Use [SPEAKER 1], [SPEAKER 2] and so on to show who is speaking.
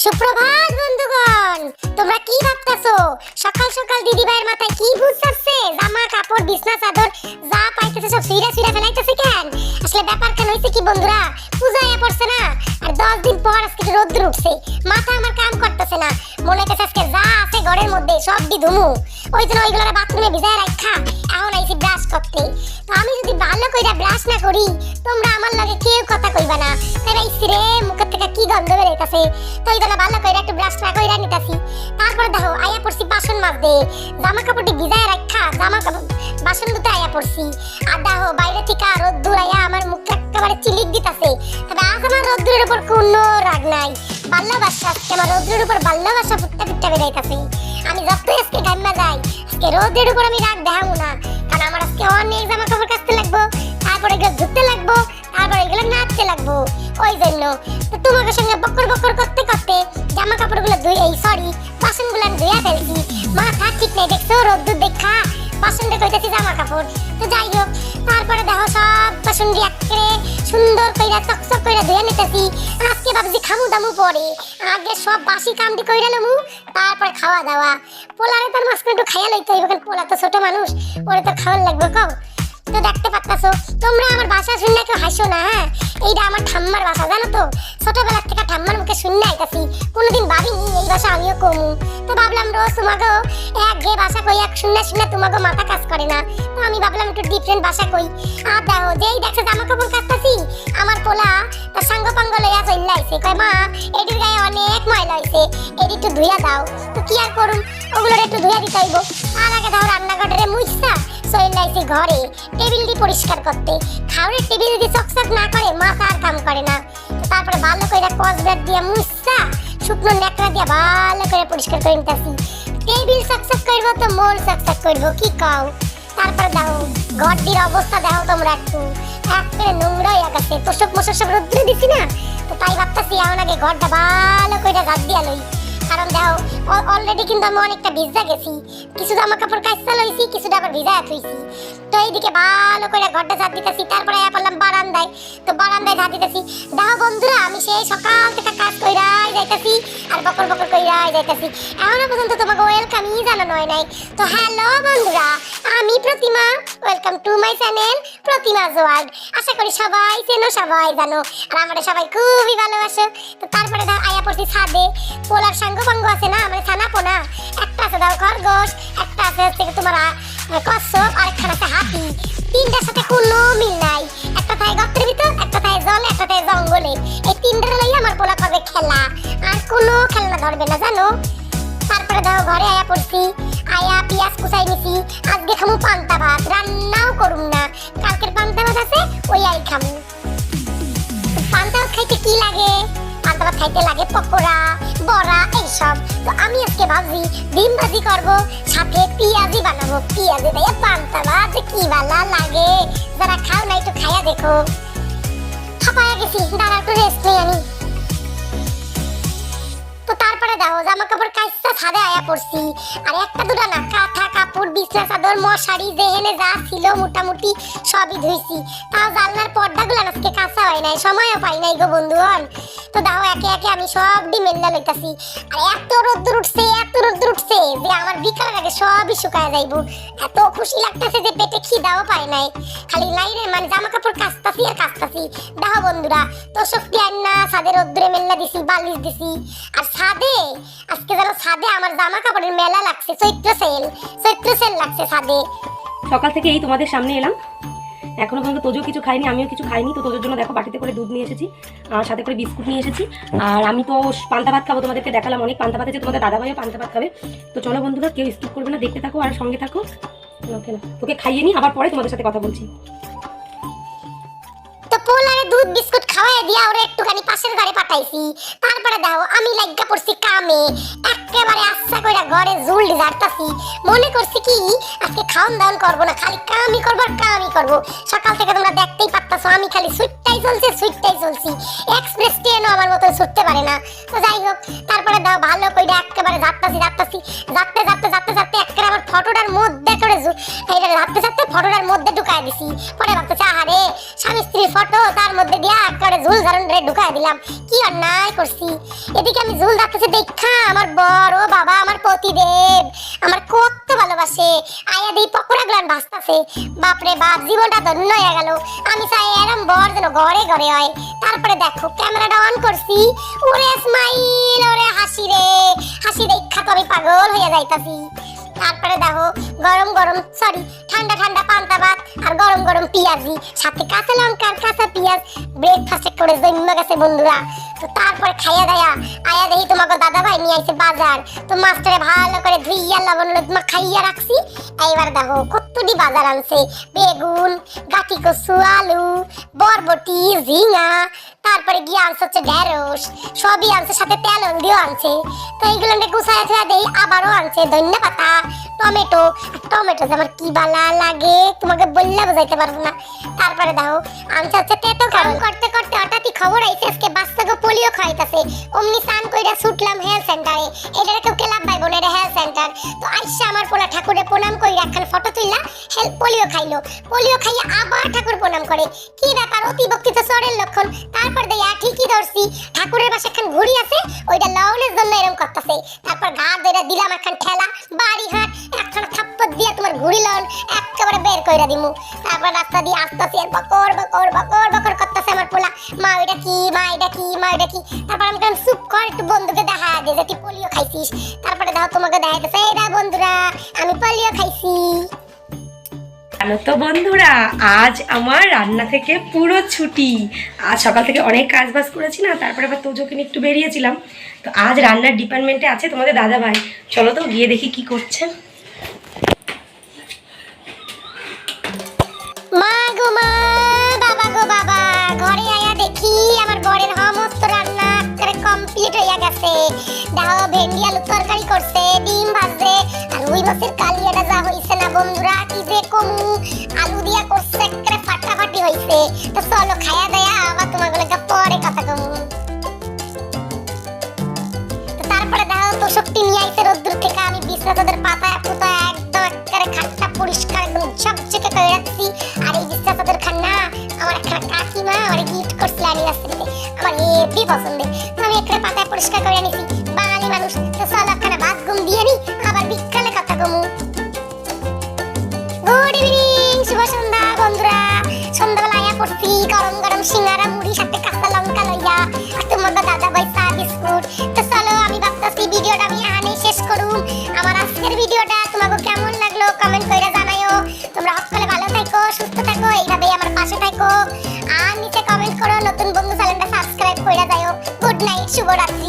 [SPEAKER 1] সুপ্রভাত বন্ধুগণ, তোমরা কি ভাবতাছো? সকাল সকাল দিদি ভাইয়ের মাথায় কি ভূত চাপছে? জামা কাপড় বিছনা চাদর যা পাইতেছে সব সুইরা সুইরা ফেলাইতেছে কেন? আসলে ব্যাপার কেন হইছে কি বন্ধুরা, পূজা আয়া পড়ছে না, আর 10 দিন পর আজকে রোদ্দুর উঠছে, মাথা আমার কাম করতেছে না, মনে হইতেছে আজকে যা আছে ঘরের মধ্যে সব দি ধুমু। ওই জন্য ওইগুলোর বাথরুমে ভিজায় রাখা এখন আইছি ব্রাশ করতে। তো আমি যদি ভালো কইরা ব্রাশ না করি, তোমরা আমার লগে কেউ কথা কইবা না, তাই আইছি রে, মুখের থেকে কি গন্ধ বেরাইতাছে। তো এই জন্য ভালো কইরা একটু ব্রাশ না কইরা নিতাছি। তারপর দেখো আয়া পড়ছি বাসন মাজতে, জামা কাপড়টি ভিজায় রাখা জামা কাপড় বাসন ধুতে আয়া পড়ছি। আর দেখো বাইরে থেকে রোদ্দুর আয়া আমার মুখে একেবারে চিলিক দিতাছে। তবে আজ আমার রোদ্দুরের উপর কোনো রাগ নাই, ভালোবাসা, আজকে আমার রোদ্দুরের উপর ভালোবাসা ফুটতে ফুটতে বেরাইতাছে। আমি যতই আজকে ঘামা যাই, আজকে রোদের উপর আমি রাগ দেখাবো না, কারণ আমার আজকে অনেক জামা কাপড় কাচতে লাগবো, তারপরে এগুলো ধুতে লাগবো, তারপরে এগুলো নাচতে লাগবো। ওই জন্য তো তোমাদের সঙ্গে বকর বকর করতে করতে জামা কাপড়গুলো বাসনগুলো ধুইয়া ফেলছি। মাথা ঠিক নেই, দেখছো রোদ্দুর দেখা বাসনটা কইতেছি জামা কাপড়। তো যাই হোক, তারপরে দেখো সব বাসন দিয়ে একেবারে সুন্দর কইরা চকচক কইরা ধুয়ে নিতেছি। আজকে ভাবছি খামু দামু পরে, আগে সব বাসি কামটি কইরা লমু, তারপরে খাওয়া দাওয়া। পোলারে তার মাঝখানে একটু খাইয়া লইতে হইব, কারণ পোলা তো ছোট মানুষ, ওরে তো খাওয়ার লাগবে। কও তো দেখতে পাচ্তাছো তোমরা আমার ভাষা শুনলে কেউ হাসো না। হ্যাঁ, এইটা আমার ঠাম্মার ভাষা, জানো তো, ছোটবেলা থেকে ঠাম্মার মুখে শুনলে আইতাছি, কোনোদিন ভাবিনি এই ভাষা আমিও কমু। তো ভাবলাম রোজ তোমাকেও এক গে ভাষা কই, এক শুনলে শুনলে তোমাকেও মাথা কাজ করে না, তো আমি ভাবলাম একটু ডিফারেন্ট ভাষা কই। আর দেখো যেই দেখছে জামা কাপড় কাচতাছি, আমার পোলা তার সাঙ্গ পাঙ্গ লইয়া চলে আইছে, কয় মা এটির গায়ে অনেক ময়লা হইছে, এটি একটু ধুইয়া দাও। তো কি আর করুম, ওগুলোর একটু ধুইয়া দিতে হইব। আর আগে দাও রান্নাঘরে মুইছা চলে আইছি ঘরে টেবিলটি পরিষ্কার করতে। খাওয়ারের টেবিল যদি চকচক না করে মাথা আর কাম করে না। তারপরে ভালো করে কসব্রাশ দিয়ে মুছছা শুকনো ন্যাকড়া দিয়ে ভালো করে পরিষ্কার করে নিতেছি। টেবিল চকচক করবো তো মোর চকচক করবো, কি কও? তারপরে দাও ঘরটির অবস্থা দেখো তোমরা, একটু একেবারে নোংরা হয়ে গেছে, তোষক মোষক সব রোদ্রে দিছি না, তো তাই ভাবতেছি এখন আগে ঘরটা ভালো করে ঝাড় দিয়া লই। কারণ দেখো অলরেডি কিন্তু আমি অনেকটা ভিজা গেছি, কিছু জামা কাপড় কাচতে লইছি, কিছুটা আবার ভিজায় থুইছি। তো এইদিকে ভালো করে ঘরটা ঝাড় দিতেছি, তারপরে পড়লাম বারান্দায়। তো বারান্দায় ঝাড় দিতেছি। দেখো বন্ধুরা, আমি সেই সকাল থেকে কাজ কইরাই যাইতেছি আর বকর বকর কইরাই যাইতেছি, এখনো পর্যন্ত তোমাকে ওয়েলকামই জানানো হয় নাই। তো হ্যালো বন্ধুরা, আমি Pratima, welcome to my channel Pratima world. আশা করি সবাই চেনো, সবাই জানো, আর আমরা সবাই খুবই ভালোবাসো। তো তারপরে দাও আয়া পড়ছি ছাদে, পোলার সাঙ্গ পাঙ্গ আছে না, মানে ছানা পোনা, একটা আছে দাও খরগোশ, একটা আছে হচ্ছে তোমার কচ্ছপ, আরেকখান আছে হাতি। তিনটার সাথে কোনো মিল নাই, একটা থাকে গর্তের ভিতর, একটা থাকে জলে, একটা থাকে জঙ্গলে। এই তিনটার লইয়া আমার পোলা করবে খেলা, আর কোনো খেলনা ধরবে না, জানো। তারপরে দাও ঘরে আয়া পড়ছি, আয়া পেঁয়াজ কুচাই নিছি। আজকে খামু পান্তা ভাত, রান্নাও করুম না, কালকের পান্তা ভাত আছে ওই আই খামু। পান্তা ভাত খাইতে কি লাগে? পান্তা ভাত খাইতে লাগে পকোড়া, বড়া, এইসব। তো আমি আজকে ভাবছি ডিম ভাজি করবো, সাথে পেঁয়াজি বানাবো। পেঁয়াজি দিয়ে পান্তা ভাত কি ভালো লাগে, যারা খাও না একটু খাইয়া দেখো। হাঁপায়া গেছি, দাঁড়া একটু রেস্ট নিয়ে আনি। তো তারপরে দেখো জামা কাপড় কাচতে ছাদে আয়া পড়ছি, আর একটা দুটা না, কাঁথা কাপড় বিছনা চাদর মশারি যেহেনে যা ছিল মোটামুটি সবই ধুইছি। তাও জানলার পর্দাগুলো আজকে কাঁচা হয় নাই, সময়ও পাই নাই গো বন্ধুগণ। তো দেখো একে একে আমি সব মেল্লা লইতাছি, আর এত রোদ্দুর উঠছে, এত রোদ্দুর উঠছে যে আমার বিকালের আগে সবই শুকায় যাইব। এত খুশি লাগতেছে যে পেটে খিদাও পায় নাই, খালি লাইনে মানে জামা কাপড় কাচতাছি আর কাচতাছি। দেখো বন্ধুরা, তো শক্তি আন্না ছাদে রোদ্দুরে মেল্লা দিছি, বালিশ দিছি। আর ছাদে আজকে যেন ছাদে আমার জামা কাপড়ের মেলা লাগছে, চৈত্র সেল লাগছে ছাদে।
[SPEAKER 2] সকাল থেকে এই তোমাদের সামনে এলাম, এখনো পর্যন্ত তোজো কিছু খাইনি, আমিও কিছু খাইনি। তো তোজোর জন্য দেখো বাটিতে করে দুধ নিয়ে এসেছি, আর সাথে করে বিস্কুট নিয়ে এসেছি। আর আমি তো পান্তা ভাত খাবো, তোমাদেরকে দেখালাম অনেক পান্তা ভাত আছে, তোমাদের দাদাভাইও পান্তা ভাত খাবে। তো চলো বন্ধুরা, কেউ স্কিপ করবে না, দেখতে থাকো আর সঙ্গে থাকো। তোকে খাইয়ে নি, আবার পরে তোমাদের সাথে কথা বলছি।
[SPEAKER 1] পোলারে দুধ বিস্কুট খাওয়াই দিয়া ওরে একটুখানি পাশের ঘরে পাঠাইছি। তারপরে দাও আমি লাগা পড়ছি কামে, একেবারে আচ্ছা কইরা ঘরে ঝুল ঝাড়তাছি। মনে করছি কি আজকে খাওন দাওন করবো না, খালি কামই করবো আর কামই করবো। সকাল থেকে তোমরা দেখতেই পারতাছো আমি খালি সুইটটাই চলছি, এক্সপ্রেস ট্রেনও আমার মতো ছুটতে পারে না। তো যাই হোক, তারপরে দাও ভালো কইরা একেবারে ঝাড়তাছি, যাতে একেবারে আমার ফটোটার মধ্যে করে ঝাড়তে ফটোটার মধ্যে ঢুকাই দিছি। পরে ভাবতেছি আহারে স্বামী স্ত্রীর ফটো, তার মধ্যে দিয়া একবারে ঝুল ঝাড়ন রে ঢুকায় দিলাম। কি অন্যায় করছি। এদিকে আমি ঝুল ধারতেছি দেখা আমার বড় বাবা আমার পতিদেব আমার কত ভালোবাসে। আয়া দেই পকোড়া গুলান ভাজতাছে। বাপরে বাপ, জীবনটা ধন্য হয়ে গেল। আমি চাই এরম বর যেন ঘরে ঘরে হয়। তারপরে দেখো ক্যামেরাটা অন করছি, ওরে স্মাইল, ওরে হাসি রে, হাসি দেখা তো আমি পাগল হয়ে যাইতাছি। তারপরে দেখো গরম গরম ঠান্ডা ঠান্ডা পান্তা ভাত আর গরম গরম পেঁয়াজি, সাথে কাঁচা লঙ্কা আর কাঁচা পেঁয়াজ ব্রেকফাস্ট করে জন্ম গেছে বন্ধুরা। তো তারপরে খাইয়া দায়া আয়া দেখি তোমাকে দাদা ভাই নিয়ে আইছে বাজার। তো মাছটারে ভালো করে ধুইয়া লবণ খাইয়া রাখছি। এইবার দেখো কতটি বাজার আনছে, বেগুন, গাঠি কচু, আলু, বরবটি, ঝিঙা, তারপরে গিয়ে আনছে হচ্ছে ঢেঁড়স, সবই আনছে, সাথে তেল হলদিও আনছে। তো এইগুলো গুছায় থুয়া দেই। আবারও আনছে ধনিয়া পাতা, টমেটো। টমেটো যে আমার কি বালা লাগে তোমাকে বললে বোঝাইতে পারবো না। তারপরে দেখো আনছে হচ্ছে তেতো কারণ করতে করতে হঠাৎই খবর আইছে আজকে বাচ্চাকে পোলিও খাইতাছে। অমনি স্নান কইরা ছুটলাম হেলথ সেন্টারে। এটা কেউ ক্লাব পাইবো না, এটা হেলথ সেন্টার। তো আইসা আমার পোলা ঠাকুরে প্রণাম কইরা একখান ফটো তুললা, পোলিও খাইলো। পোলিও খাইয়া আবার ঠাকুর প্রণাম করে। কি ব্যাপার, অতি ভক্তি তো চোরের লক্ষণ। তারপর দেয়া ঠিকই ধরছি, ঠাকুরের পাশে একখান ঘুড়ি আছে, ওইটা লাউনের জন্য এরকম করতেছে। তারপর ঘাট ধরে দিলাম একখান ঠেলা, বাড়ি হাট একখান থাপ্পড় দিয়ে তোমার ঘুড়ি লাউন একেবারে বের কইরা দিমু। তারপর রাস্তা দিয়ে আসতেছি আর বকর বকর বকর বকর করতেছে আমার পোলা, মা ওইটা কি, মা এটা কি, মা এটা কি। তারপর আমি কেন চুপ কর, একটু বন্ধুকে দেখা দে যে তুই পোলিও খাইছিস। তারপরে দেখো তোমাকে দেখাইতেছে, এইটা বন্ধুরা আমি পোলিও খাইছি।
[SPEAKER 2] জানো তো বন্ধুরা, আজ আমার রান্না থেকে পুরো ছুটি। আজ সকাল থেকে অনেক কাজ বাজ করেছি না, তারপরে আবার তোজোকে নিয়ে একটু বেরিয়েছিলাম। তো আজ রান্নার ডিপার্টমেন্টে আছে তোমাদের দাদা ভাই। চলো তো গিয়ে দেখি কি করছে।
[SPEAKER 1] মা গো মা, বাবা গো বাবা, ঘরে আয়া দেখি আমার বরের সমস্ত রান্না করে কমপ্লিট হইয়া গেছে। দেখো ভেন্ডি আলু তরকারি করছে, ডিম ভাজছে, আর রুই মাছের কালিয়াটা যা হইছে না বন্ধুরা, কি যে কমু। আলু দিয়া করছে একেবারে ফাটাফাটি হইছে। তো চলো খাইয়া দেয়া আবার তোমার গলে পরে কথা কমু। তো তারপরে দেখো তোষকটি নিয়ে আইছে রোদ্দুর থেকে। আমি বিছনা চাদর পাতায় পুতায় একদম একেবারে খাটটা পরিষ্কার একদম ঝকঝকে করে রাখছি। আর এই বিছনা চাদর খান না আমার একটা কাকিমা আমার গিফট করছিল অ্যানিভার্সারিতে, আমার হেভি পছন্দের। তো আমি একেবারে পাতায় পরিষ্কার করে নিছি, বাঙালি মানুষ। তো চলো একখানা ভাত ঘুম দিয়ে নি, আবার বিকালে কথা কমু। গুড ইভিনিং, শুভ সন্ধ্যা বন্ধুরা। সন্ধ্যাবেলা আয়া পড়ছি গরম গরম সিঙ্গারা মুড়ি সাথে কাঁচা লঙ্কা লইয়া, আর তোমার দাদা ভাই চা বিস্কুট। তো চলো আমি ভাবতেছি ভিডিওটা আমি এখানেই শেষ করুম। আমার আজকের ভিডিওটা তোমাকে কেমন লাগলো কমেন্ট কইরা জানাইও। তোমরা সকলে ভালো থাকো, সুস্থ থাকো, এইভাবেই আমার পাশে থাকো। আর নিচে কমেন্ট করো, নতুন বন্ধু চ্যানেলটা সাবস্ক্রাইব কইরা যাও। গুড নাইট, শুভরাত্রি।